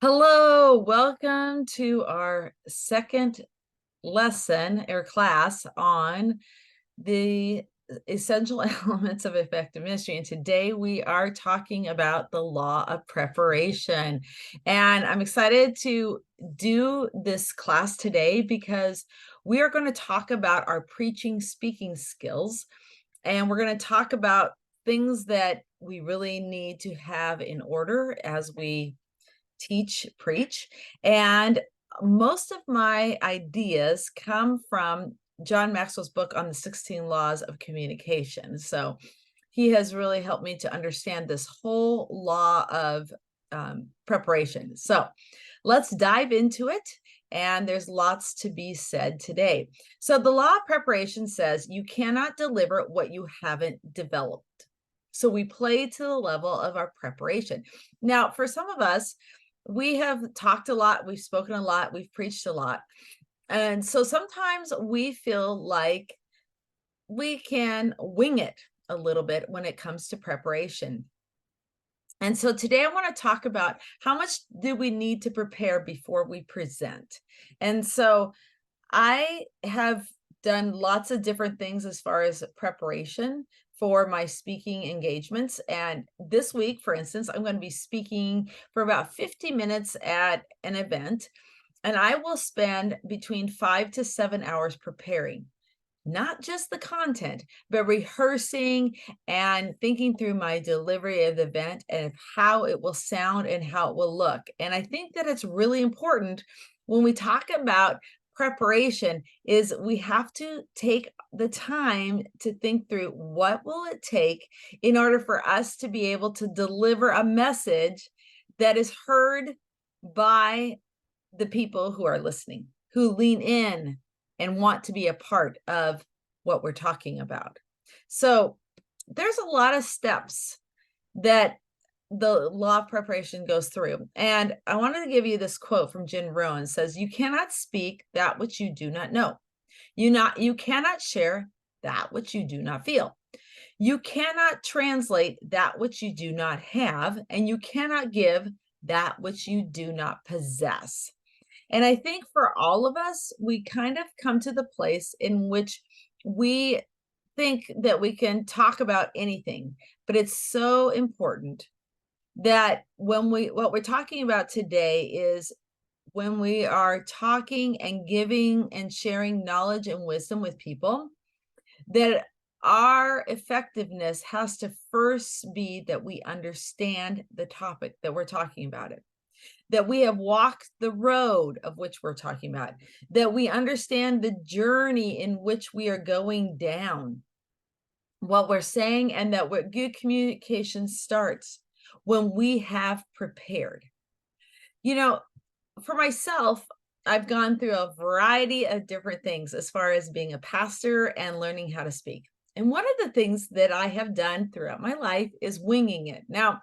Hello, welcome to our second lesson or class on the essential elements of effective ministry. And today we are talking about the law of preparation. And I'm excited to do this class today because we are going to talk about our preaching, speaking skills. And we're going to talk about things that we really need to have in order as we teach, preach. And most of my ideas come from John Maxwell's book on the 16 laws of communication. So he has really helped me to understand this whole law of preparation. So let's dive into it. And there's lots to be said today. So the law of preparation says you cannot deliver what you haven't developed. So we play to the level of our preparation. Now, for some of us, we have talked a lot, we've spoken a lot, we've preached a lot. And so sometimes we feel like we can wing it a little bit when it comes to preparation. And so today I want to talk about how much do we need to prepare before we present. And so I have done lots of different things as far as preparation for my speaking engagements. And this week, for instance, I'm going to be speaking for about 50 minutes at an event, and I will spend between 5 to 7 hours preparing. Not just the content, but rehearsing and thinking through my delivery of the event and how it will sound and how it will look. And I think that it's really important when we talk about preparation is we have to take the time to think through what will it take in order for us to be able to deliver a message that is heard by the people who are listening, who lean in and want to be a part of what we're talking about. So there's a lot of steps that the law of preparation goes through. And I wanted to give you this quote from Jim Rohn. It says, "You cannot speak that which you do not know. You cannot share that which you do not feel. You cannot translate that which you do not have, and you cannot give that which you do not possess." And I think for all of us, we kind of come to the place in which we think that we can talk about anything, but it's so important that what we're talking about today is when we are talking and giving and sharing knowledge and wisdom with people, that our effectiveness has to first be that we understand the topic that we're talking about it, that we have walked the road of which we're talking about, that we understand the journey in which we are going down, what we're saying, and that what good communication starts when we have prepared. You know, for myself, I've gone through a variety of different things as far as being a pastor and learning how to speak. And one of the things that I have done throughout my life is winging it. Now,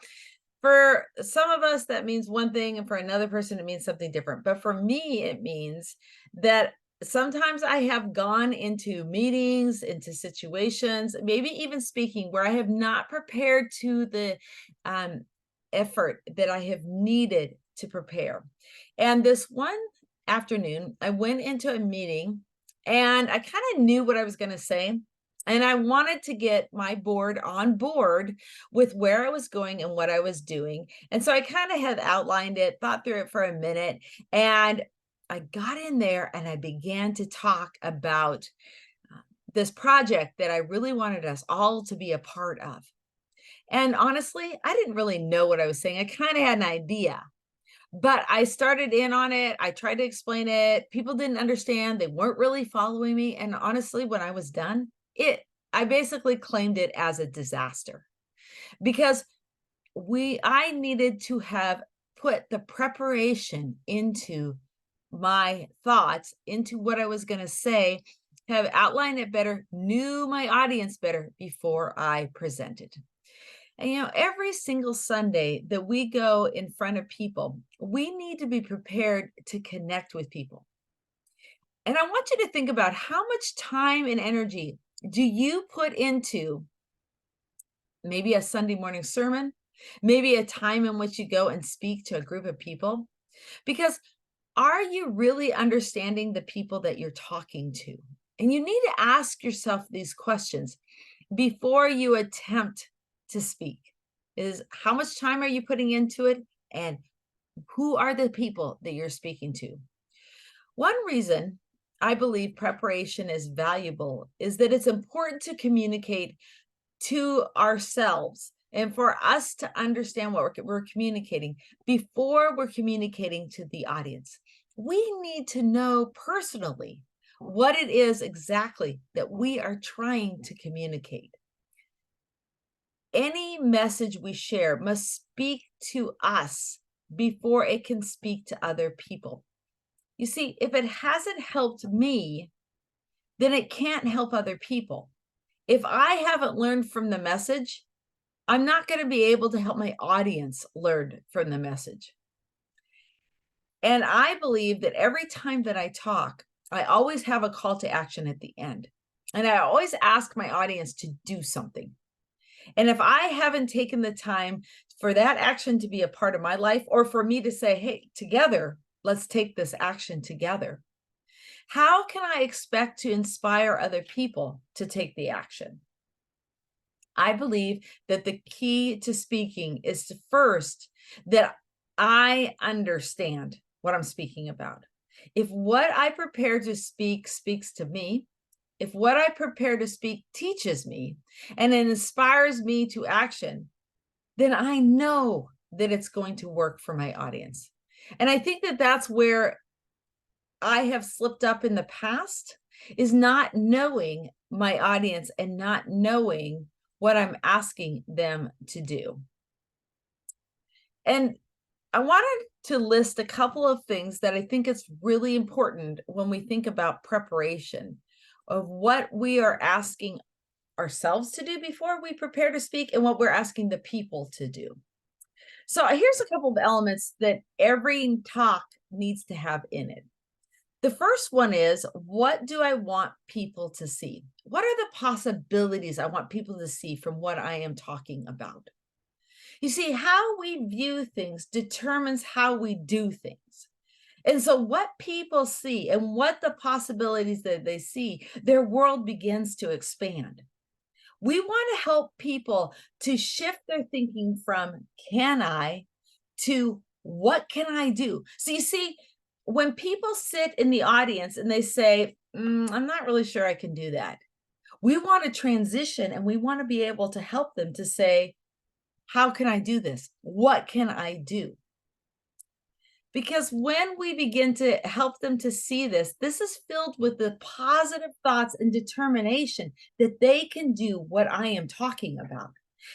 for some of us, that means one thing, and for another person, it means something different. But for me, it means that sometimes I have gone into meetings, into situations, maybe even speaking, where I have not prepared to the effort that I have needed to prepare. And this one afternoon, I went into a meeting and I kind of knew what I was going to say. And I wanted to get my board on board with where I was going and what I was doing. And so I kind of had outlined it, thought through it for a minute, and I got in there and I began to talk about this project that I really wanted us all to be a part of. And honestly, I didn't really know what I was saying. I kind of had an idea, but I started in on it. I tried to explain it. People didn't understand. They weren't really following me. And honestly, when I was done, I basically claimed it as a disaster because I needed to have put the preparation into my thoughts, into what I was going to say, have outlined it better, knew my audience better before I presented. And every single Sunday that we go in front of people, we need to be prepared to connect with people. And I want you to think about how much time and energy do you put into maybe a Sunday morning sermon, maybe a time in which you go and speak to a group of people. Because are you really understanding the people that you're talking to? And you need to ask yourself these questions before you attempt to speak. Is how much time are you putting into it? And who are the people that you're speaking to? One reason I believe preparation is valuable is that it's important to communicate to ourselves and for us to understand what we're communicating before we're communicating to the audience. We need to know personally what it is exactly that we are trying to communicate. Any message we share must speak to us before it can speak to other people. You see, if it hasn't helped me, then it can't help other people. If I haven't learned from the message, I'm not going to be able to help my audience learn from the message. And I believe that every time that I talk, I always have a call to action at the end. And I always ask my audience to do something. And if I haven't taken the time for that action to be a part of my life, or for me to say, hey, together, let's take this action together, how can I expect to inspire other people to take the action? I believe that the key to speaking is to first that I understand what I'm speaking about. If what I prepare to speak speaks to me, if what I prepare to speak teaches me and it inspires me to action, then I know that it's going to work for my audience. And I think that that's where I have slipped up in the past, is not knowing my audience and not knowing what I'm asking them to do. And I wanted to list a couple of things that I think is really important when we think about preparation of what we are asking ourselves to do before we prepare to speak and what we're asking the people to do. So here's a couple of elements that every talk needs to have in it. The first one is, what do I want people to see? What are the possibilities I want people to see from what I am talking about? You see, how we view things determines how we do things. And so what people see and what the possibilities that they see, their world begins to expand. We want to help people to shift their thinking from can I to what can I do? So you see, when people sit in the audience and they say, I'm not really sure I can do that, we want to transition and we want to be able to help them to say, how can I do this? What can I do? Because when we begin to help them to see this, this is filled with the positive thoughts and determination that they can do what I am talking about.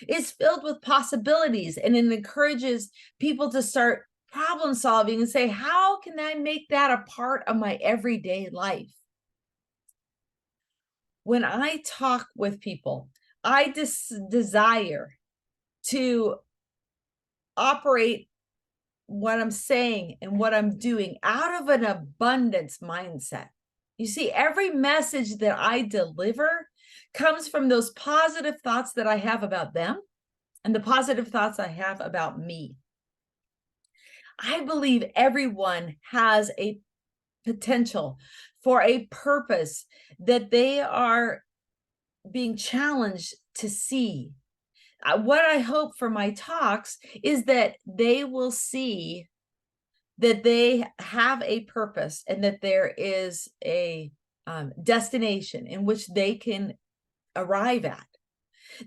It's filled with possibilities and it encourages people to start problem solving and say, how can I make that a part of my everyday life? When I talk with people, I desire to operate what I'm saying and what I'm doing out of an abundance mindset. You see, every message that I deliver comes from those positive thoughts that I have about them and the positive thoughts I have about me. I believe everyone has a potential for a purpose that they are being challenged to see. What I hope for my talks is that they will see that they have a purpose and that there is a destination in which they can arrive at,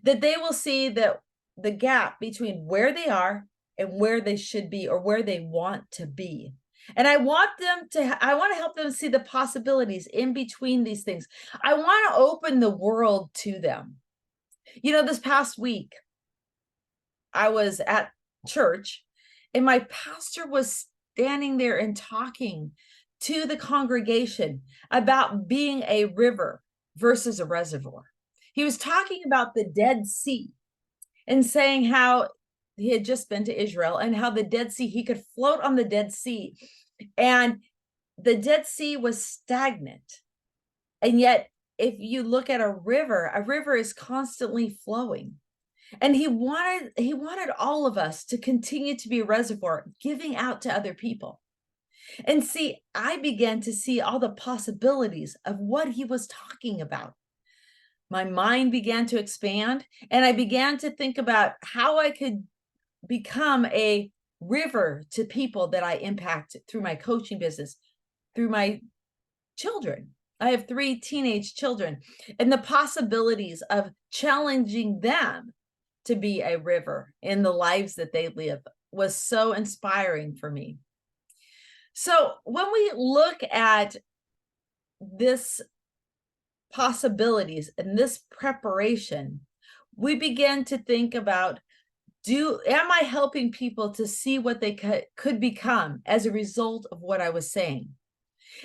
that they will see that the gap between where they are and where they should be or where they want to be. And I want to help them see the possibilities in between these things. I want to open the world to them. You know, this past week, I was at church and my pastor was standing there and talking to the congregation about being a river versus a reservoir. He was talking about the Dead Sea and saying how he had just been to Israel and how the Dead Sea, he could float on the Dead Sea, and the Dead Sea was stagnant. And yet, if you look at a river is constantly flowing. And he wanted all of us to continue to be a reservoir, giving out to other people. And see, I began to see all the possibilities of what he was talking about. My mind began to expand, and I began to think about how I could become a river to people that I impact through my coaching business, through my children. I have 3 teenage children, and the possibilities of challenging them to be a river in the lives that they live was so inspiring for me. So when we look at this possibilities and this preparation, we begin to think about, am I helping people to see what they could become as a result of what I was saying?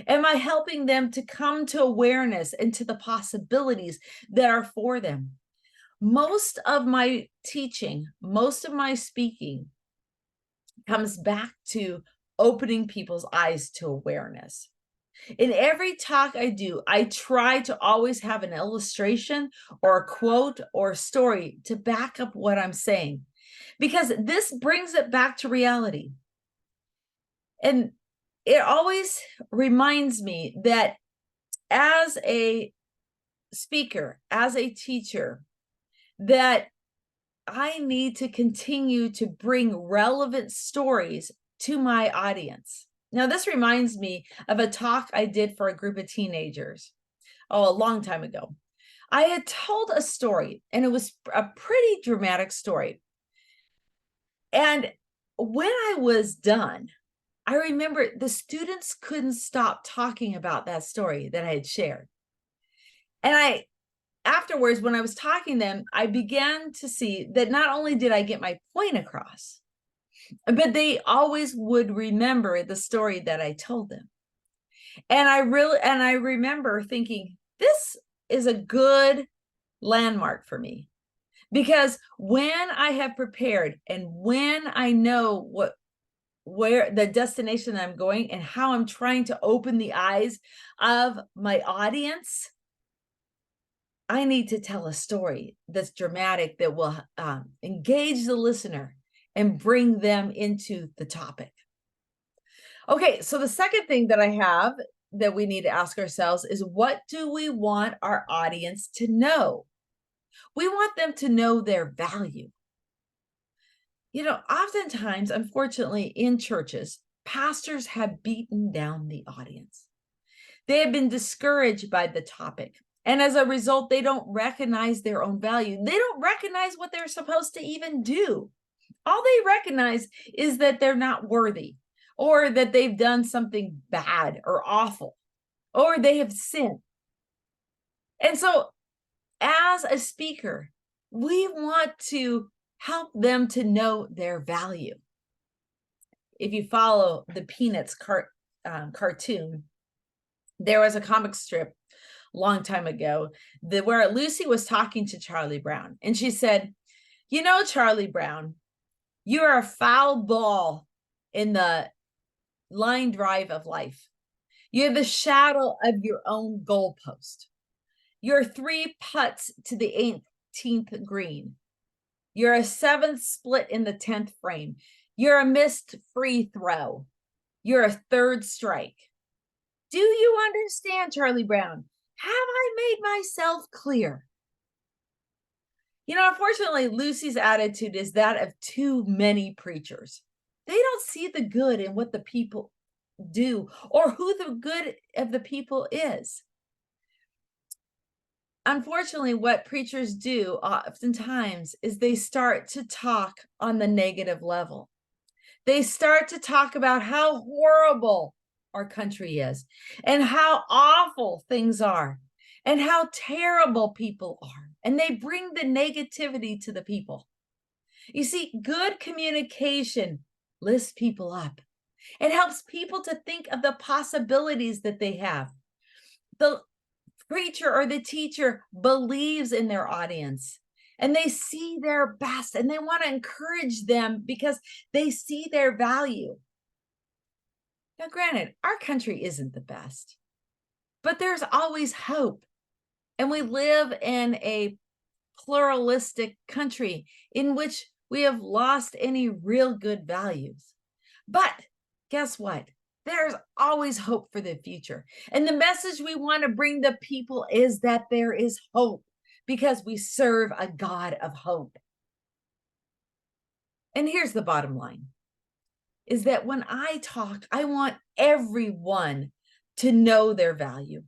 Am I helping them to come to awareness and to the possibilities that are for them? Most of my teaching, most of my speaking comes back to opening people's eyes to awareness. In every talk I do, I try to always have an illustration or a quote or a story to back up what I'm saying, because this brings it back to reality. And it always reminds me that as a speaker, as a teacher, that I need to continue to bring relevant stories to my audience. Now, this reminds me of a talk I did for a group of teenagers, a long time ago. I had told a story, and it was a pretty dramatic story. And when I was done, I remember the students couldn't stop talking about that story that I had shared. And afterwards, when I was talking to them, I began to see that not only did I get my point across, but they always would remember the story that I told them. And I remember thinking, this is a good landmark for me, because when I have prepared and when I know where the destination I'm going and how I'm trying to open the eyes of my audience, I need to tell a story that's dramatic, that will engage the listener and bring them into the topic. Okay, so the second thing that I have that we need to ask ourselves is, what do we want our audience to know? We want them to know their value. You know, oftentimes, unfortunately, in churches, pastors have beaten down the audience. They have been discouraged by the topic. And as a result, they don't recognize their own value. They don't recognize what they're supposed to even do. All they recognize is that they're not worthy, or that they've done something bad or awful, or they have sinned. And so, as a speaker, we want to help them to know their value. If you follow the Peanuts cartoon, there was a comic strip long time ago where Lucy was talking to Charlie Brown, and she said, "You know, Charlie Brown, you're a foul ball in the line drive of life. You're the shadow of your own goalpost. You're 3 putts to the 18th green. You're a 7th split in the 10th frame. You're a missed free throw. You're a 3rd strike. Do you understand, Charlie Brown? Have I made myself clear?" You know, unfortunately, Lucy's attitude is that of too many preachers. They don't see the good in what the people do, or who the good of the people is. Unfortunately, what preachers do oftentimes is they start to talk on the negative level. They start to talk about how horrible our country is, and how awful things are, and how terrible people are. And they bring the negativity to the people. You see, good communication lifts people up. It helps people to think of the possibilities that they have. The preacher or the teacher believes in their audience, and they see their best, and they want to encourage them because they see their value. Now, granted, our country isn't the best, but there's always hope. And we live in a pluralistic country in which we have lost any real good values. But guess what? There's always hope for the future. And the message we want to bring the people is that there is hope because we serve a God of hope. And here's the bottom line is that when I talk, I want everyone to know their value.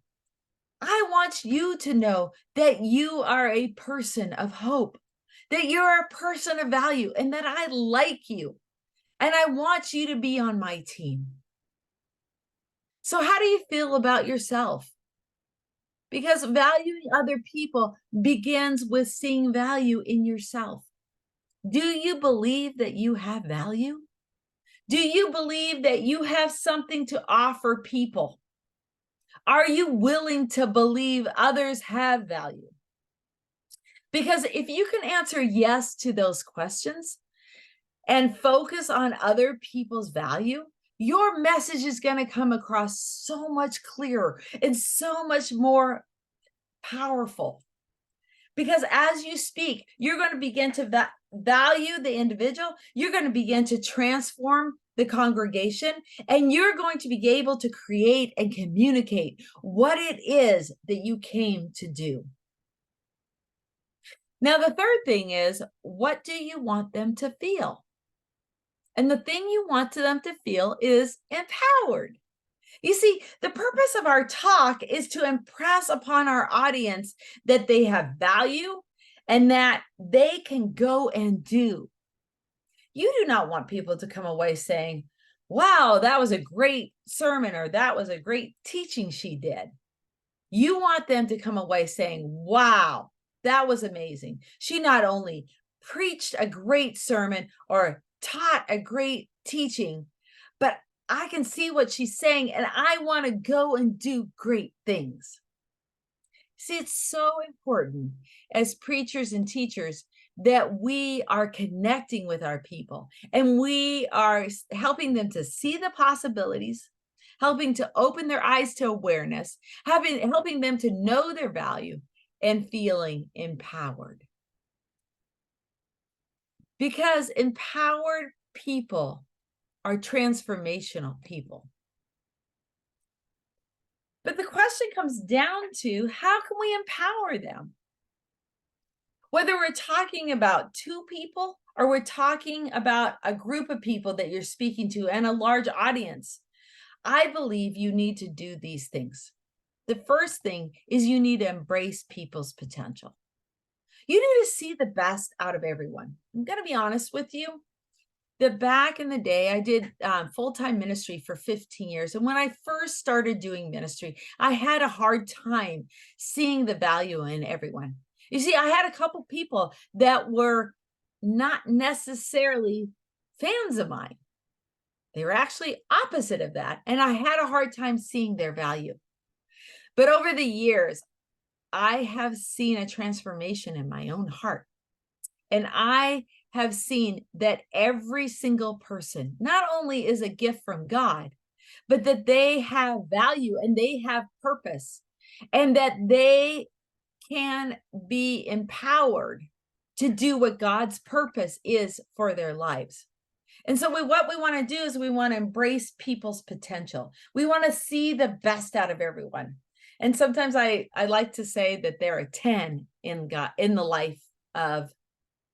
I want you to know that you are a person of hope, that you're a person of value, and that I like you. And I want you to be on my team. So, how do you feel about yourself? Because valuing other people begins with seeing value in yourself. Do you believe that you have value? Do you believe that you have something to offer people? Are you willing to believe others have value? Because if you can answer yes to those questions and focus on other people's value, your message is going to come across so much clearer and so much more powerful. Because as you speak, you're going to begin to value the individual. You're going to begin to transform the congregation, and you're going to be able to create and communicate what it is that you came to do. Now, the third thing is, what do you want them to feel? And the thing you want them to feel is empowered. You see, the purpose of our talk is to impress upon our audience that they have value and that they can go and do. You do not want people to come away saying, wow, that was a great sermon, or that was a great teaching she did. You want them to come away saying, wow, that was amazing. She not only preached a great sermon or taught a great teaching, but I can see what she's saying, and I want to go and do great things. See, it's so important as preachers and teachers that we are connecting with our people and we are helping them to see the possibilities, helping to open their eyes to awareness, helping them to know their value and feeling empowered. Because empowered people are transformational people. But the question comes down to, how can we empower them? Whether we're talking about two people or we're talking about a group of people that you're speaking to and a large audience, I believe you need to do these things. The first thing is you need to embrace people's potential. You need to see the best out of everyone. I'm going to be honest with you. That back in the day, I did full-time ministry for 15 years. And when I first started doing ministry, I had a hard time seeing the value in everyone. You see, I had a couple people that were not necessarily fans of mine. They were actually opposite of that. And I had a hard time seeing their value. But over the years, I have seen a transformation in my own heart. And I have seen that every single person not only is a gift from God, but that they have value and they have purpose and that they can be empowered to do what God's purpose is for their lives. And so what we want to do is we want to embrace people's potential. We want to see the best out of everyone. And sometimes I like to say that there are 10 in God, in the life of,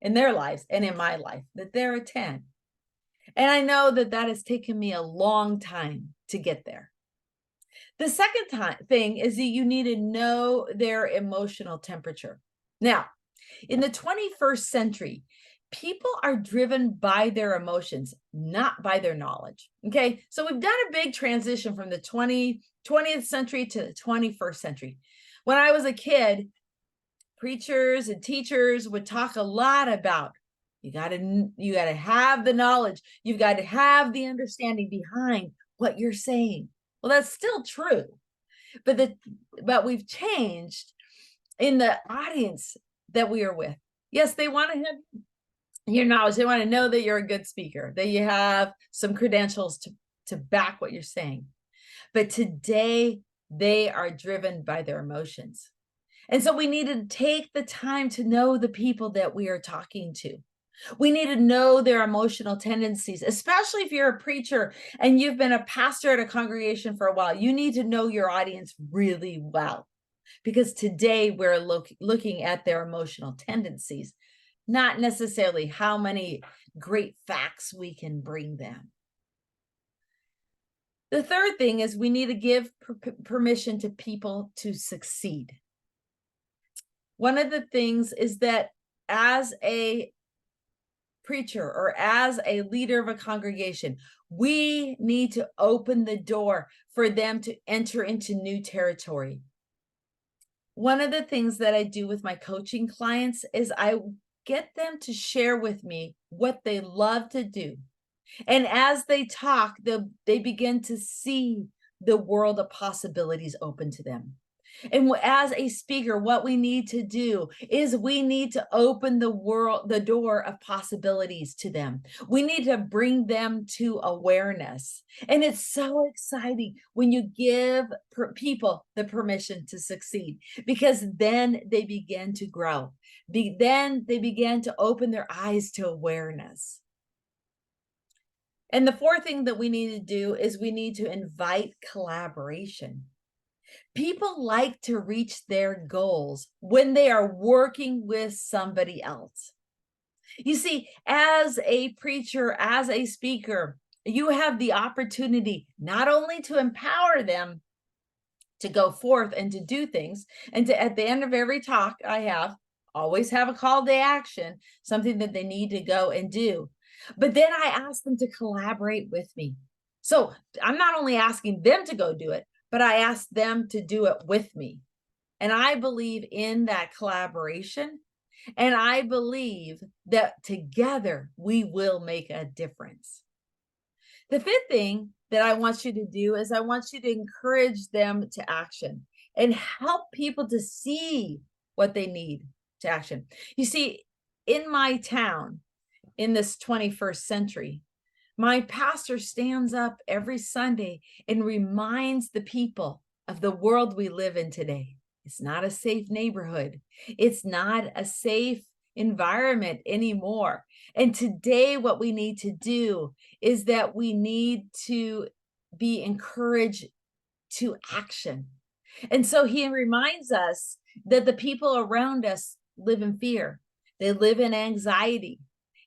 in their lives and in my life, that there are 10. And I know that that has taken me a long time to get there. The second thing is that you need to know their emotional temperature. Now, in the 21st century, people are driven by their emotions, not by their knowledge. Okay, so we've done a big transition from the 20th century to the 21st century. When I was a kid, preachers and teachers would talk a lot about you got to have the knowledge, you've got to have the understanding behind what you're saying. Well, that's still true, but we've changed in the audience that we are with. Yes, they want to have your knowledge. They want to know that you're a good speaker, that you have some credentials to back what you're saying. But today, they are driven by their emotions. And so we need to take the time to know the people that we are talking to. We need to know their emotional tendencies, especially if you're a preacher and you've been a pastor at a congregation for a while. You need to know your audience really well, because today we're looking at their emotional tendencies, not necessarily how many great facts we can bring them. The third thing is we need to give permission to people to succeed. One of the things is that as a preacher or as a leader of a congregation, we need to open the door for them to enter into new territory. One of the things that I do with my coaching clients is I get them to share with me what they love to do. And as they talk, they begin to see the world of possibilities open to them. And as a speaker, what we need to do is we need to open the door of possibilities to them. We need to bring them to awareness. And it's so exciting when you give people the permission to succeed, because then they begin to grow. Then they begin to open their eyes to awareness. And the fourth thing that we need to do is we need to invite collaboration. People like to reach their goals when they are working with somebody else. You see, as a preacher, as a speaker, you have the opportunity not only to empower them to go forth and to do things, and to, at the end of every talk I always have a call to action, something that they need to go and do. But then I ask them to collaborate with me. So I'm not only asking them to go do it, but I ask them to do it with me. And I believe in that collaboration. And I believe that together we will make a difference. The fifth thing that I want you to do is I want you to encourage them to action and help people to see what they need to action. You see, in my town, in this 21st century, my pastor stands up every Sunday and reminds the people of the world we live in today. It's not a safe neighborhood. It's not a safe environment anymore. And today, what we need to do is that we need to be encouraged to action. And so he reminds us that the people around us live in fear. They live in anxiety.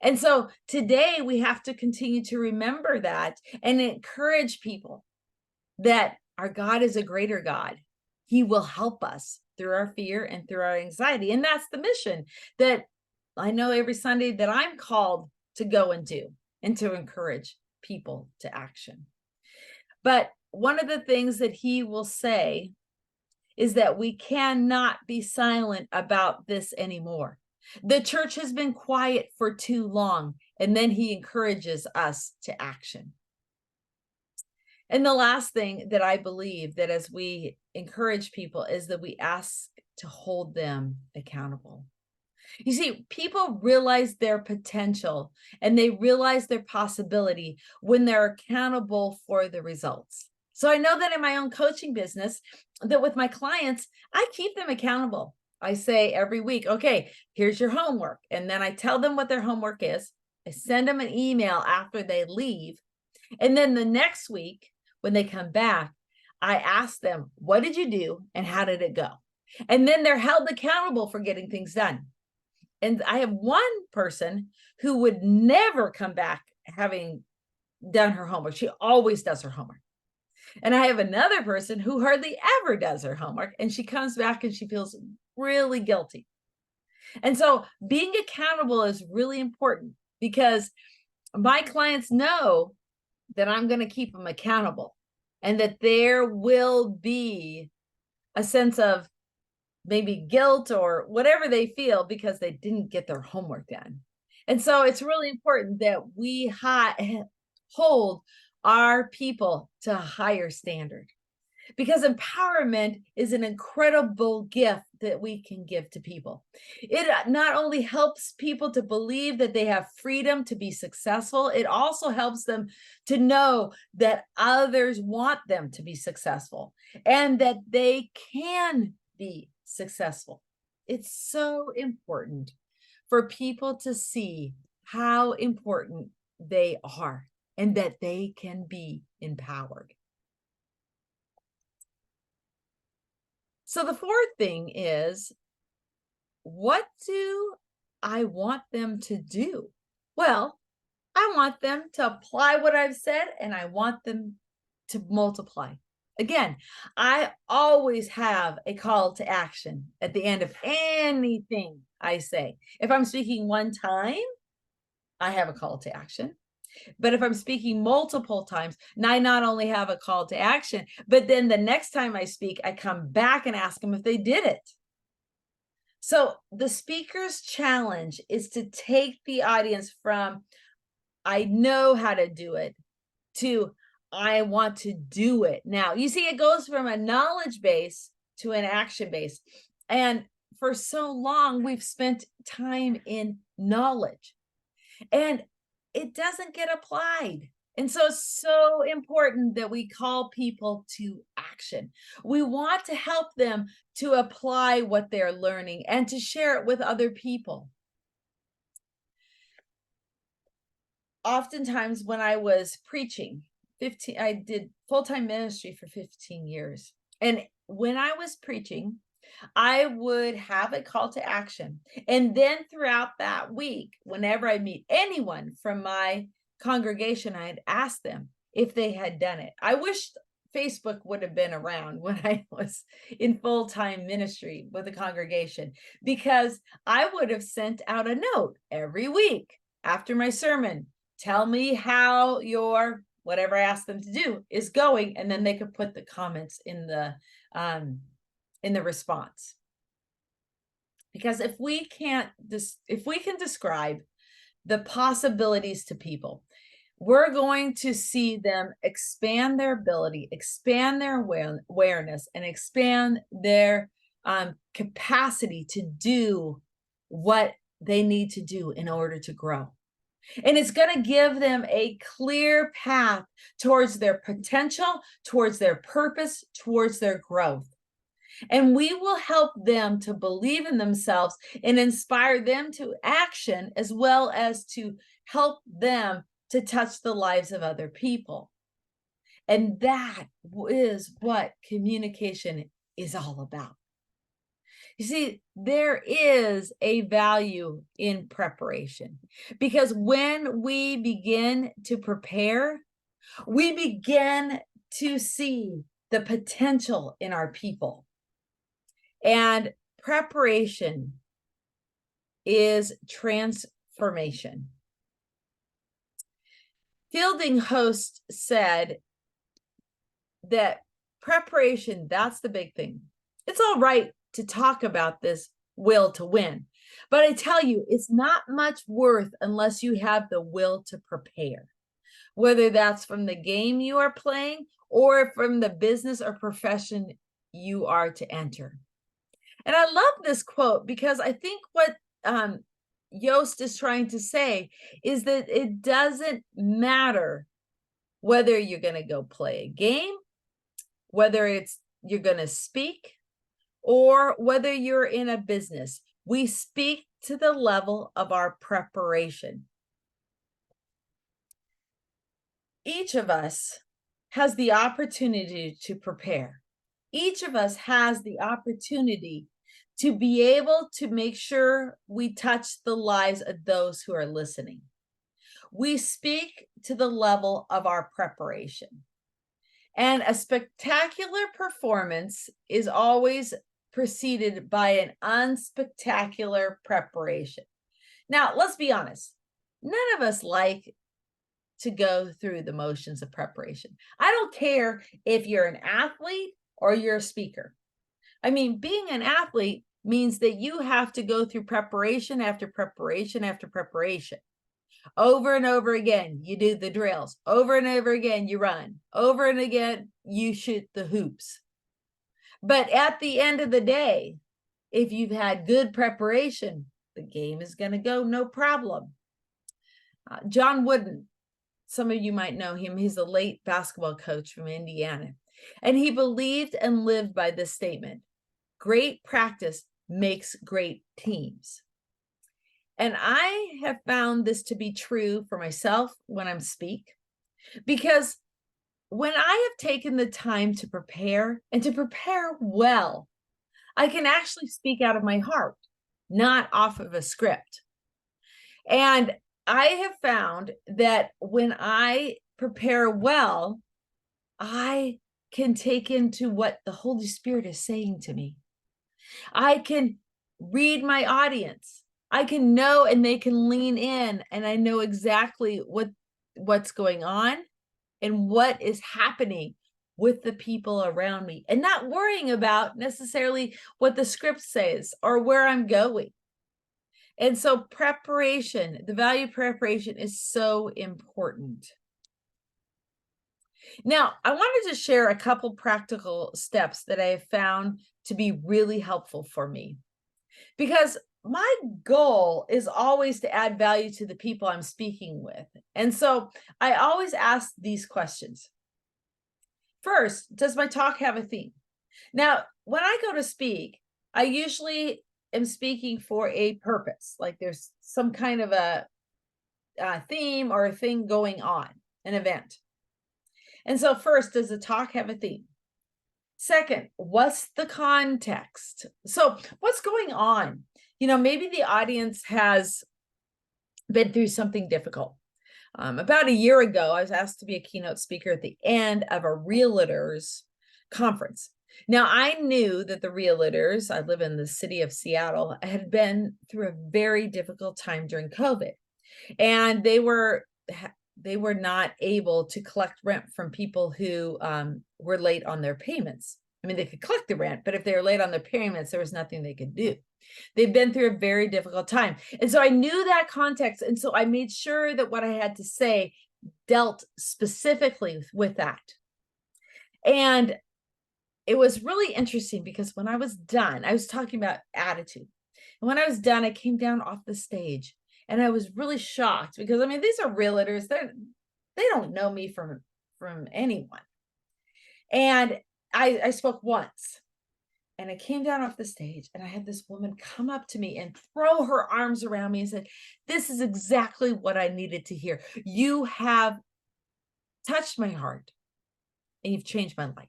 And so today we have to continue to remember that and encourage people that our God is a greater God. He will help us through our fear and through our anxiety. And that's the mission that I know every Sunday that I'm called to go and do, and to encourage people to action. But one of the things that he will say is that we cannot be silent about this anymore. The church has been quiet for too long, and then he encourages us to action. And the last thing that I believe that as we encourage people is that we ask to hold them accountable. You see, people realize their potential and they realize their possibility when they're accountable for the results. So I know that in my own coaching business, that with my clients, I keep them accountable. I say every week, okay, here's your homework. And then I tell them what their homework is. I send them an email after they leave. And then the next week, when they come back, I ask them, what did you do and how did it go? And then they're held accountable for getting things done. And I have one person who would never come back having done her homework. She always does her homework. And I have another person who hardly ever does her homework, and she comes back and she feels really guilty. And so being accountable is really important, because my clients know that I'm going to keep them accountable, and that there will be a sense of maybe guilt or whatever they feel because they didn't get their homework done. And so it's really important that we hold our people to a higher standard, because empowerment is an incredible gift that we can give to people. It not only helps people to believe that they have freedom to be successful, it also helps them to know that others want them to be successful and that they can be successful. It's so important for people to see how important they are and that they can be empowered. So the fourth thing is, what do I want them to do? Well, I want them to apply what I've said, and I want them to multiply. Again, I always have a call to action at the end of anything I say. If I'm speaking one time, I have a call to action. But if I'm speaking multiple times, I not only have a call to action, but then the next time I speak, I come back and ask them if they did it. So the speaker's challenge is to take the audience from, I know how to do it, to I want to do it. Now, you see, it goes from a knowledge base to an action base. And for so long, we've spent time in knowledge and it doesn't get applied. And so it's so important that we call people to action. We want to help them to apply what they're learning and to share it with other people. Oftentimes when I was preaching, I did full-time ministry for 15 years. And when I was preaching, I would have a call to action. And then throughout that week, whenever I meet anyone from my congregation, I'd ask them if they had done it. I wish Facebook would have been around when I was in full-time ministry with a congregation, because I would have sent out a note every week after my sermon. Tell me how your whatever I asked them to do is going, and then they could put the comments in the response. Because if we can describe the possibilities to people, we're going to see them expand their ability, expand their awareness, and expand their capacity to do what they need to do in order to grow. And it's going to give them a clear path towards their potential, towards their purpose, towards their growth. And we will help them to believe in themselves and inspire them to action, as well as to help them to touch the lives of other people. And that is what communication is all about. You see, there is a value in preparation, because when we begin to prepare, we begin to see the potential in our people. And preparation is transformation. Fielding Host said that preparation, that's the big thing. It's all right to talk about this will to win, but I tell you, it's not much worth unless you have the will to prepare, whether that's from the game you are playing or from the business or profession you are to enter. And I love this quote, because I think what Yost is trying to say is that it doesn't matter whether you're going to go play a game, whether you're going to speak, or whether you're in a business. We speak to the level of our preparation. Each of us has the opportunity to prepare. Each of us has the opportunity to be able to make sure we touch the lives of those who are listening. We speak to the level of our preparation. And a spectacular performance is always preceded by an unspectacular preparation. Now, let's be honest. None of us like to go through the motions of preparation. I don't care if you're an athlete or you're a speaker. I mean, being an athlete means that you have to go through preparation after preparation after preparation. Over and over again, you do the drills. Over and over again, you run. Over and again, you shoot the hoops. But at the end of the day, if you've had good preparation, the game is going to go no problem. John Wooden, some of you might know him. He's a late basketball coach from Indiana. And he believed and lived by this statement: great practice makes great teams. And I have found this to be true for myself when I'm speak, because when I have taken the time to prepare and to prepare well, I can actually speak out of my heart, not off of a script. And I have found that when I prepare well, I can take into what the Holy Spirit is saying to me. I can read my audience. I can know, and they can lean in, and I know exactly what's going on and what is happening with the people around me, and not worrying about necessarily what the script says or where I'm going. And so preparation, the value of preparation is so important. Now, I wanted to share a couple practical steps that I have found to be really helpful for me, because my goal is always to add value to the people I'm speaking with. And so I always ask these questions. First, does my talk have a theme? Now, when I go to speak, I usually am speaking for a purpose, like there's some kind of a theme or a thing going on, an event. And so first, does the talk have a theme? Second, what's the context? So what's going on? Maybe the audience has been through something difficult. About a year ago, I was asked to be a keynote speaker at the end of a realtors conference. Now, I knew that the realtors, I live in the city of Seattle, had been through a very difficult time during COVID. And they were not able to collect rent from people who were late on their payments. I mean, they could collect the rent, but if they were late on their payments, there was nothing they could do. They've been through a very difficult time. And so I knew that context. And so I made sure that what I had to say dealt specifically with that. And it was really interesting because when I was done, I was talking about attitude. And when I was done, I came down off the stage and I was really shocked because, I mean, these are realtors. They don't know me from anyone. And I spoke once. And I came down off the stage and I had this woman come up to me and throw her arms around me and said, "This is exactly what I needed to hear. You have touched my heart and you've changed my life."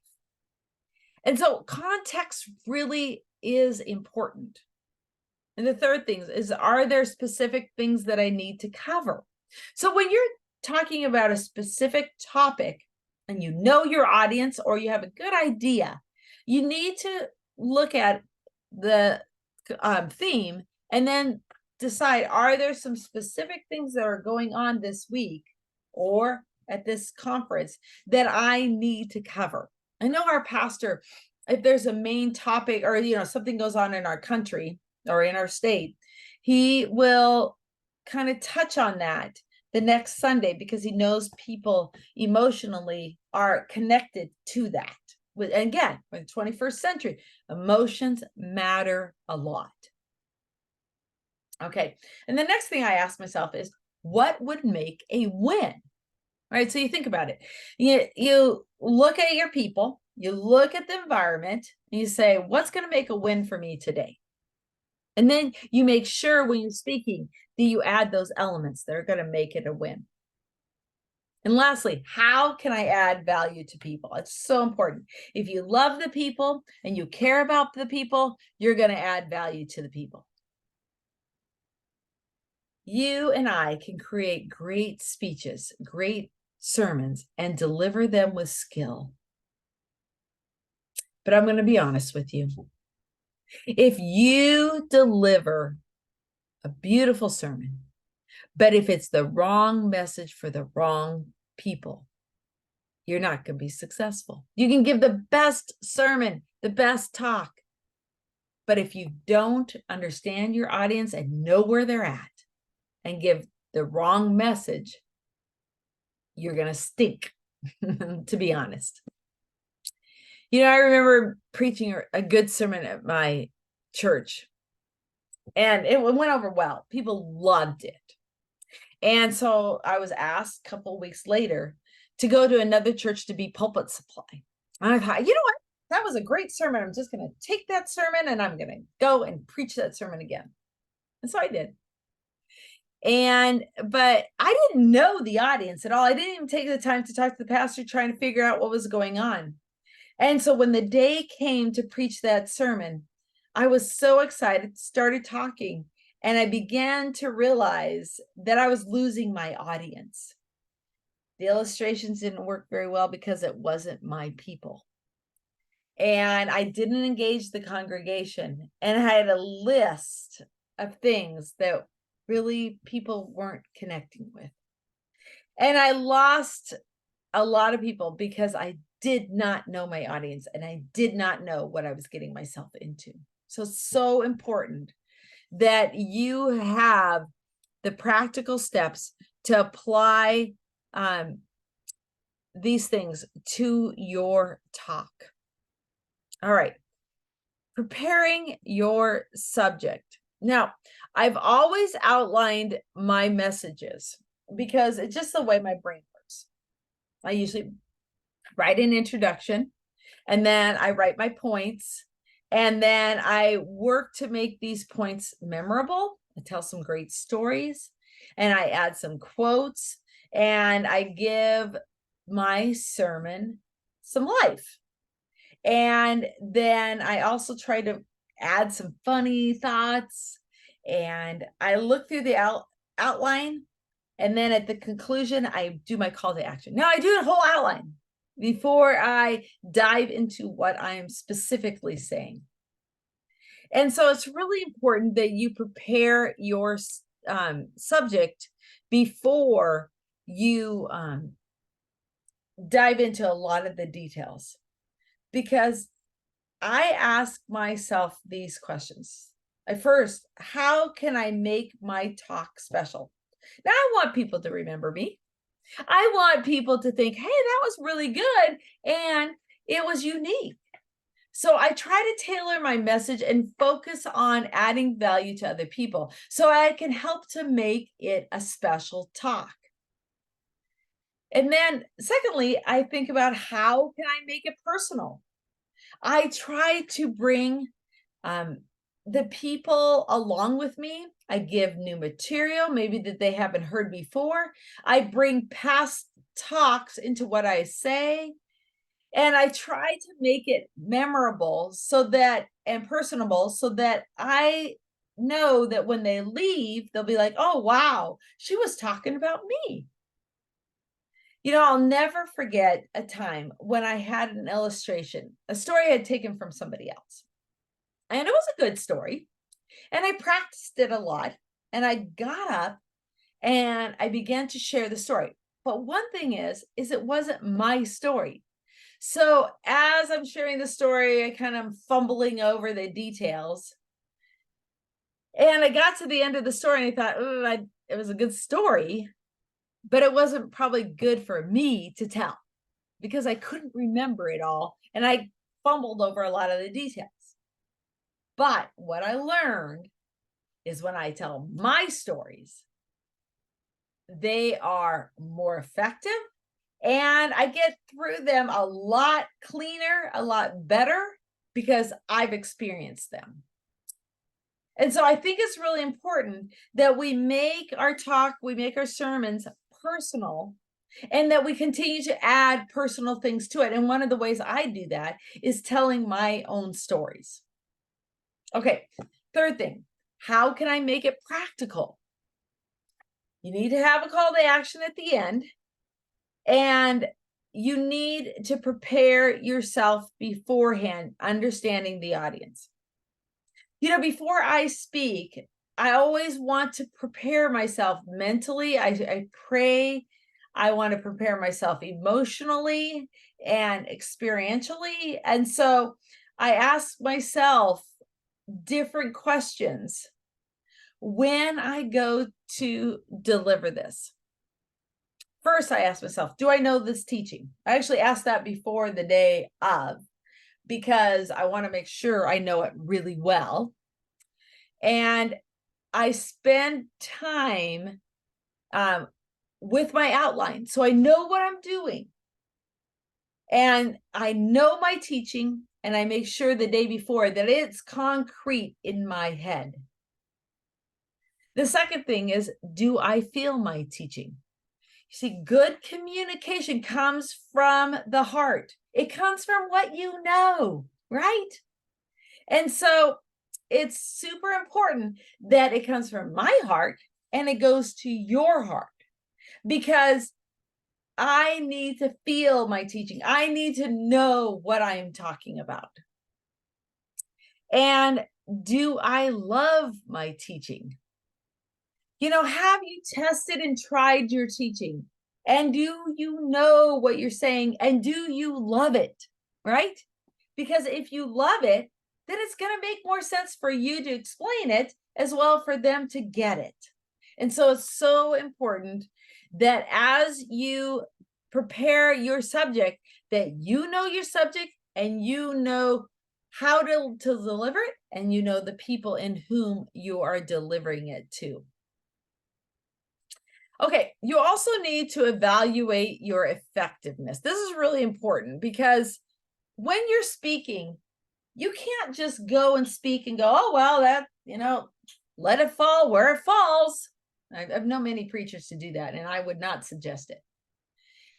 And so context really is important. And the third thing is, are there specific things that I need to cover? So when you're talking about a specific topic and you know your audience or you have a good idea, you need to look at the theme and then decide, are there some specific things that are going on this week or at this conference that I need to cover? I know our pastor, if there's a main topic or something goes on in our country or in our state, he will kind of touch on that the next Sunday because he knows people emotionally are connected to that. And again, in the 21st century, emotions matter a lot. Okay. And the next thing I ask myself is, what would make a win? Right. So you think about it. You look at your people, you look at the environment, and you say, what's going to make a win for me today? And then you make sure when you're speaking that you add those elements that are going to make it a win. And lastly, how can I add value to people? It's so important. If you love the people and you care about the people, you're going to add value to the people. You and I can create great speeches, great sermons, and deliver them with skill. But I'm going to be honest with you. If you deliver a beautiful sermon, but if it's the wrong message for the wrong people, you're not going to be successful. You can give the best sermon, the best talk, but if you don't understand your audience and know where they're at and give the wrong message, you're going to stink, to be honest. I remember preaching a good sermon at my church, and it went over well. People loved it. And so I was asked a couple of weeks later to go to another church to be pulpit supply. And I thought, you know what? That was a great sermon. I'm just going to take that sermon and I'm going to go and preach that sermon again. And so I did. But I didn't know the audience at all. I didn't even take the time to talk to the pastor, trying to figure out what was going on. And so when the day came to preach that sermon, I was so excited, started talking, and I began to realize that I was losing my audience. The illustrations didn't work very well because it wasn't my people. And I didn't engage the congregation. And I had a list of things that really people weren't connecting with. And I lost a lot of people because I did not know my audience and I did not know what I was getting myself into. So it's so important that you have the practical steps to apply these things to your talk. All right. Preparing your subject. Now, I've always outlined my messages because it's just the way my brain works. I usually write an introduction, and then I write my points, and then I work to make these points memorable. I tell some great stories, and I add some quotes, and I give my sermon some life. And then I also try to add some funny thoughts, and I look through the outline, and then at the conclusion, I do my call to action. Now I do the whole outline before I dive into what I'm specifically saying. And so it's really important that you prepare your subject before you dive into a lot of the details, because I ask myself these questions. First, how can I make my talk special? Now, I want people to remember me. I want people to think, hey, that was really good and it was unique. So I try to tailor my message and focus on adding value to other people so I can help to make it a special talk. And then secondly, I think about how can I make it personal? I try to bring the people along with me. I give new material, maybe that they haven't heard before. I bring past talks into what I say. And I try to make it memorable and personable so that I know that when they leave, they'll be like, oh, wow, she was talking about me. I'll never forget a time when I had an illustration, a story I had taken from somebody else. And it was a good story. And I practiced it a lot. And I got up and I began to share the story. But one thing is it wasn't my story. So as I'm sharing the story, I kind of fumbling over the details. And I got to the end of the story and I thought, oh, it was a good story, but it wasn't probably good for me to tell because I couldn't remember it all. And I fumbled over a lot of the details. But what I learned is when I tell my stories, they are more effective and I get through them a lot cleaner, a lot better because I've experienced them. And so I think it's really important that we make our talk, we make our sermons personal, and that we continue to add personal things to it. And one of the ways I do that is telling my own stories. Okay, third thing, how can I make it practical? You need to have a call to action at the end, and you need to prepare yourself beforehand, understanding the audience. Before I speak, I always want to prepare myself mentally. I pray. I want to prepare myself emotionally and experientially. And so I ask myself different questions when I go to deliver this. First, I ask myself, do I know this teaching? I actually asked that before the day of, because I want to make sure I know it really well. And I spend time with my outline, so I know what I'm doing. And I know my teaching, and I make sure the day before that it's concrete in my head. The second thing is, do I feel my teaching? You see, good communication comes from the heart. It comes from what you know, right? And so it's super important that it comes from my heart and it goes to your heart, because I need to feel my teaching. I need to know what I am talking about. And do I love my teaching? Have you tested and tried your teaching? And do you know what you're saying? And do you love it? Right? Because if you love it, then it's going to make more sense for you to explain it as well for them to get it. And so it's so important that as you prepare your subject, that you know your subject and you know how to deliver it, and you know the people in whom you are delivering it to. Okay, you also need to evaluate your effectiveness. This is really important because when you're speaking, you can't just go and speak and go, oh, well, let it fall where it falls. I've known many preachers to do that, and I would not suggest it.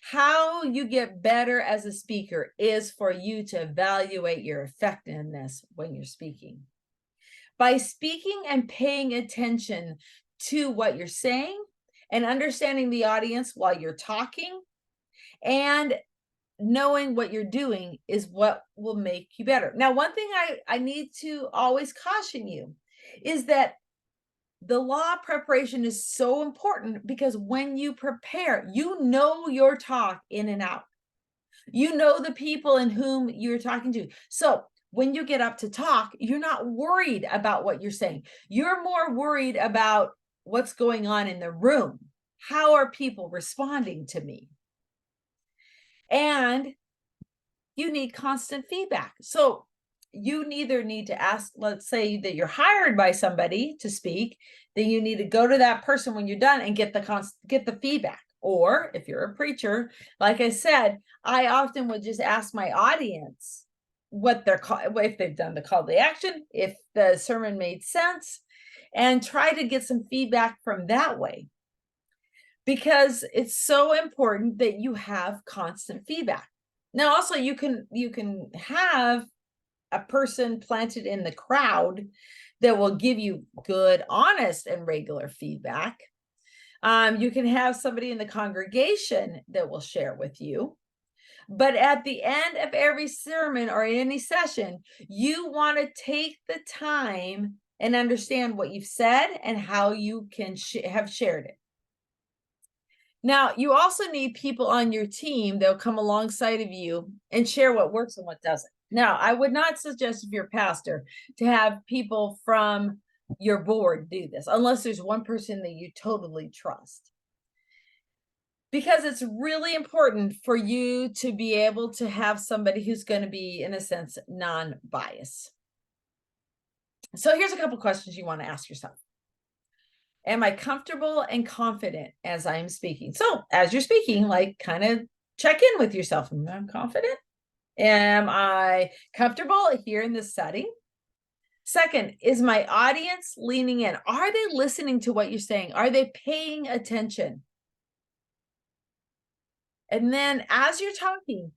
How you get better as a speaker is for you to evaluate your effectiveness when you're speaking. By speaking and paying attention to what you're saying and understanding the audience while you're talking and knowing what you're doing is what will make you better. Now, one thing I need to always caution you is that the law of preparation is so important, because when you prepare, you know your talk in and out. You know the people in whom you're talking to. So when you get up to talk, you're not worried about what you're saying. You're more worried about what's going on in the room. How are people responding to me? And you need constant feedback. So you neither need to ask, let's say that you're hired by somebody to speak, then you need to go to that person when you're done and get the feedback. Or if you're a preacher, like I said, I often would just ask my audience what they're if they've done the call to action, if the sermon made sense, and try to get some feedback from that way. Because it's so important that you have constant feedback. Now, also you can have a person planted in the crowd that will give you good, honest, and regular feedback. You can have somebody in the congregation that will share with you. But at the end of every sermon or any session, you want to take the time and understand what you've said and how you can have shared it. Now, you also need people on your team that will come alongside of you and share what works and what doesn't. Now, I would not suggest, if you're a pastor, to have people from your board do this, unless there's one person that you totally trust. Because it's really important for you to be able to have somebody who's going to be, in a sense, non-biased. So here's a couple questions you want to ask yourself. Am I comfortable and confident as I'm speaking? So as you're speaking, like, kind of check in with yourself. Am I confident? Am I comfortable here in this setting? Second, is my audience leaning in? Are they listening to what you're saying? Are they paying attention? And then as you're talking,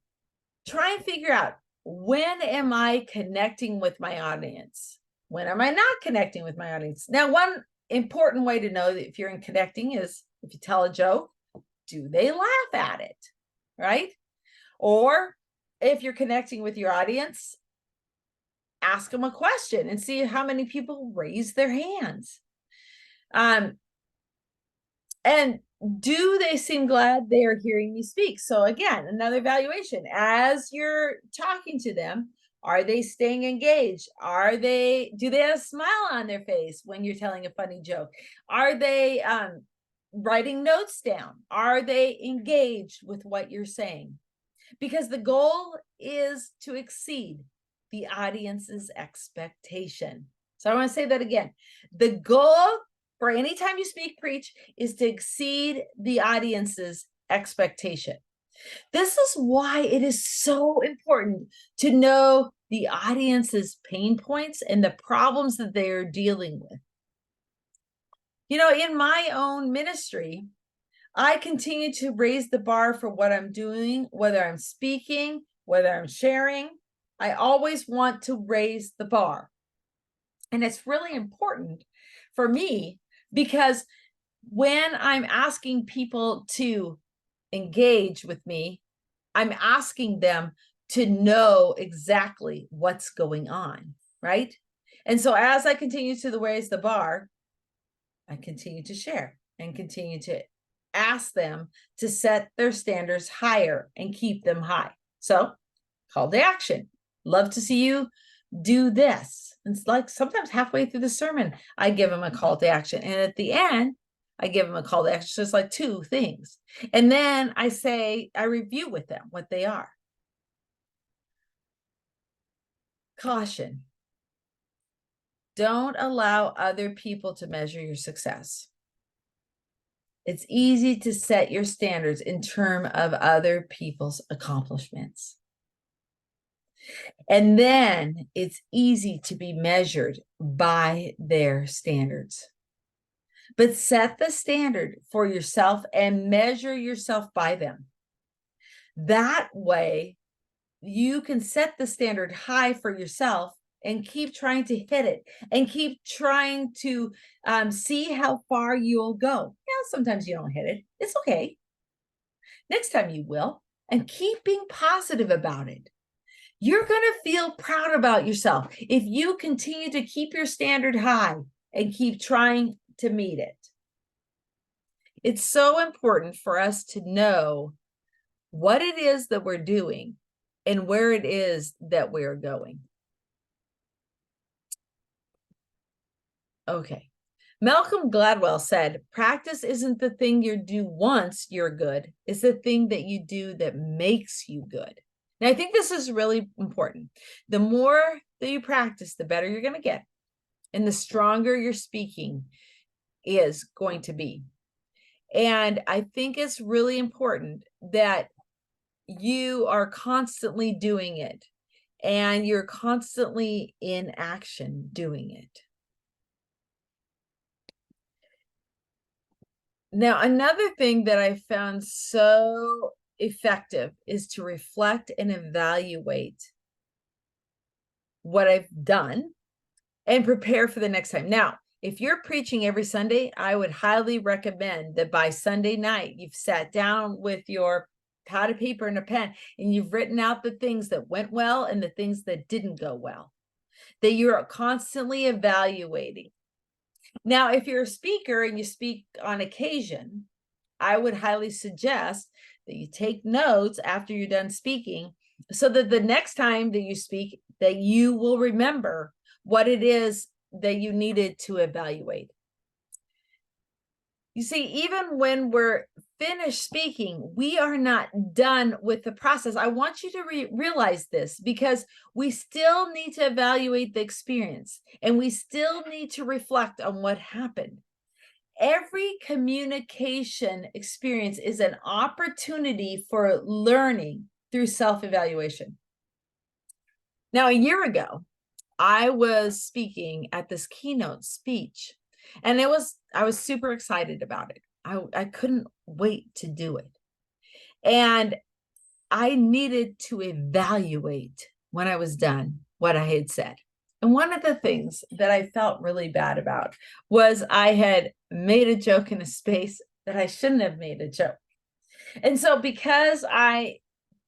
try and figure out, when am I connecting with my audience? When am I not connecting with my audience? Now, one important way to know that if you're in connecting is if you tell a joke, do they laugh at it, right? Or if you're connecting with your audience, ask them a question and see how many people raise their hands. And do they seem glad they are hearing me speak? So again, another evaluation. As you're talking to them, are they staying engaged? Do they have a smile on their face when you're telling a funny joke? Are they writing notes down? Are they engaged with what you're saying? Because the goal is to exceed the audience's expectation. So I want to say that again. The goal for any time you speak, preach, is to exceed the audience's expectation. This is why it is so important to know the audience's pain points and the problems that they are dealing with. In my own ministry, I continue to raise the bar for what I'm doing, whether I'm speaking, whether I'm sharing. I always want to raise the bar. And it's really important for me because when I'm asking people to engage with me, I'm asking them to know exactly what's going on, right? And so as I continue to raise the bar, I continue to share and continue to ask them to set their standards higher and keep them high. So, call to action. Love to see you do this. It's like sometimes halfway through the sermon, I give them a call to action. And at the end, I give them a call to action. So it's like 2 things. And then I review with them what they are. Caution. Don't allow other people to measure your success. It's easy to set your standards in terms of other people's accomplishments. And then it's easy to be measured by their standards. But set the standard for yourself and measure yourself by them. That way, you can set the standard high for yourself and keep trying to hit it and keep trying to see how far you'll go. Yeah, sometimes you don't hit it. It's okay. Next time you will. And keep being positive about it. You're going to feel proud about yourself if you continue to keep your standard high and keep trying to meet it. It's so important for us to know what it is that we're doing and where it is that we're going. Okay. Malcolm Gladwell said, practice isn't the thing you do once you're good. It's the thing that you do that makes you good. Now, I think this is really important. The more that you practice, the better you're going to get. And the stronger your speaking is going to be. And I think it's really important that you are constantly doing it and you're constantly in action doing it. Now, another thing that I found so effective is to reflect and evaluate what I've done and prepare for the next time. Now, if you're preaching every Sunday, I would highly recommend that by Sunday night, you've sat down with your pad of paper and a pen, and you've written out the things that went well and the things that didn't go well, that you're constantly evaluating. Now, if you're a speaker and you speak on occasion, I would highly suggest that you take notes after you're done speaking so that the next time that you speak, that you will remember what it is that you needed to evaluate. You see, even when we're finished speaking, we are not done with the process. I want you to realize this because we still need to evaluate the experience and we still need to reflect on what happened. Every communication experience is an opportunity for learning through self-evaluation. Now, a year ago, I was speaking at this keynote speech, and I was super excited about it. I couldn't wait to do it. And I needed to evaluate when I was done what I had said. And one of the things that I felt really bad about was I had made a joke in a space that I shouldn't have made a joke. And so because I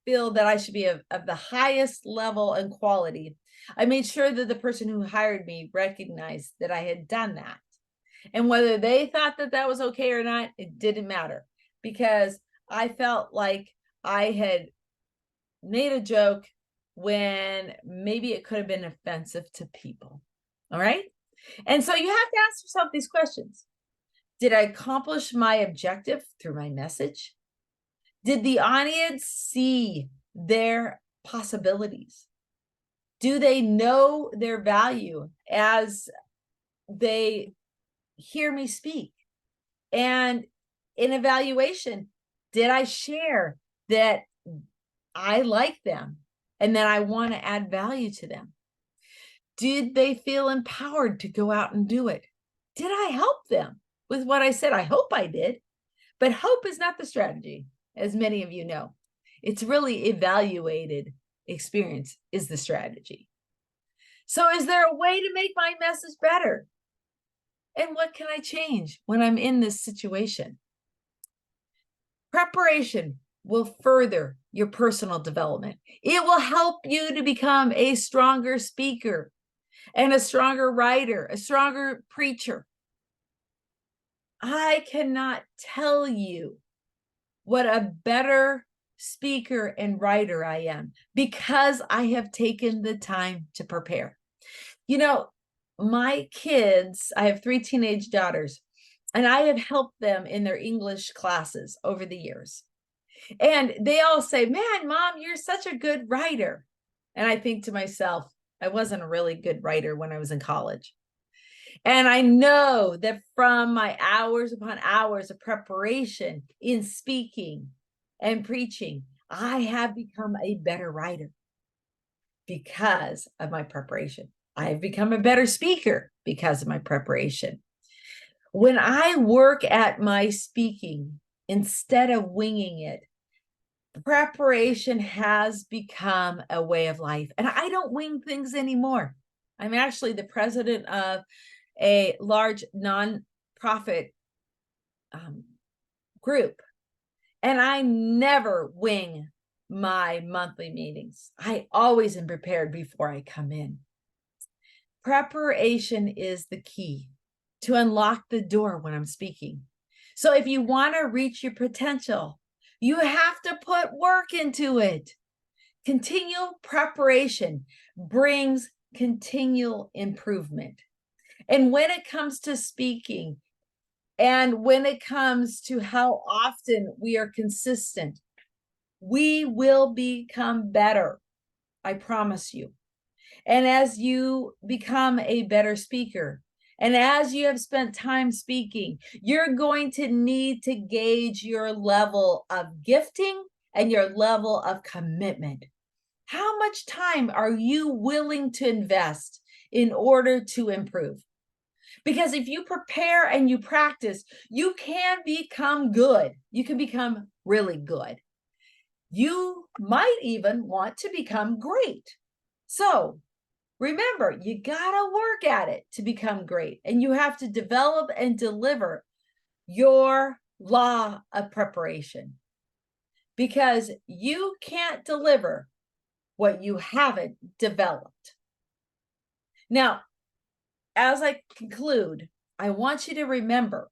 feel that I should be of the highest level and quality, I made sure that the person who hired me recognized that I had done that. And whether they thought that that was okay or not, it didn't matter because I felt like I had made a joke when maybe it could have been offensive to people. All right. And so you have to ask yourself these questions. Did I accomplish my objective through my message? Did the audience see their possibilities? Do they know their value as they hear me speak? And in evaluation, did I share that I like them and that I want to add value to them? Did they feel empowered to go out and do it? Did I help them? with what I said? I hope I did. But hope is not the strategy, as many of you know. It's really evaluated experience is the strategy. So is there a way to make my message better? And what can I change when I'm in this situation? Preparation will further your personal development. It will help you to become a stronger speaker and a stronger writer, a stronger preacher. I cannot tell you what a better speaker and writer I am because I have taken the time to prepare. You know, my kids, I have 3 teenage daughters, and I have helped them in their English classes over the years. And they all say, "Man, Mom, you're such a good writer." And I think to myself, I wasn't a really good writer when I was in college. And I know that from my hours upon hours of preparation in speaking and preaching, I have become a better writer because of my preparation. I have become a better speaker because of my preparation. When I work at my speaking instead of winging it, preparation has become a way of life. And I don't wing things anymore. I'm actually the president of a large nonprofit group, and I never wing my monthly meetings. I always am prepared before I come in. Preparation is the key to unlock the door when I'm speaking. So if you want to reach your potential, you have to put work into it. Continual preparation brings continual improvement. And when it comes to speaking, and when it comes to how often we are consistent, we will become better. I promise you. And as you become a better speaker, and as you have spent time speaking, you're going to need to gauge your level of gifting and your level of commitment. How much time are you willing to invest in order to improve? Because if you prepare and you practice, you can become good. You can become really good. You might even want to become great. So remember, you got to work at it to become great. And you have to develop and deliver your law of preparation. Because you can't deliver what you haven't developed. Now, as I conclude, I want you to remember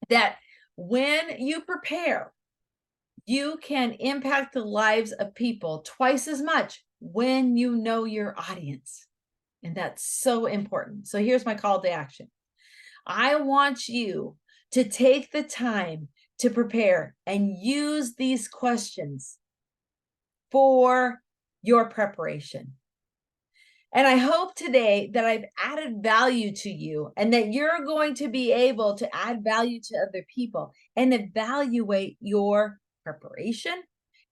that when you prepare, you can impact the lives of people twice as much when you know your audience. And that's so important. So here's my call to action. I want you to take the time to prepare and use these questions for your preparation. And I hope today that I've added value to you and that you're going to be able to add value to other people and evaluate your preparation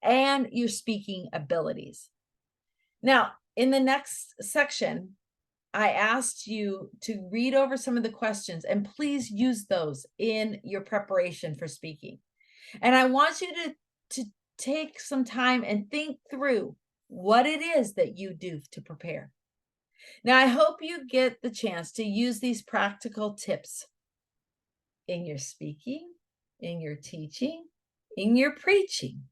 and your speaking abilities. Now, in the next section, I asked you to read over some of the questions and please use those in your preparation for speaking. And I want you to take some time and think through what it is that you do to prepare. Now, I hope you get the chance to use these practical tips in your speaking, in your teaching, in your preaching.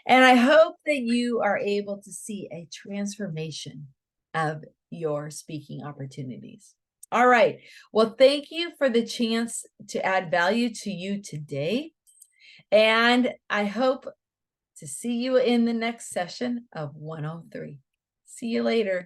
And I hope that you are able to see a transformation of your speaking opportunities. All right. Well, thank you for the chance to add value to you today. And I hope to see you in the next session of 103. See you later.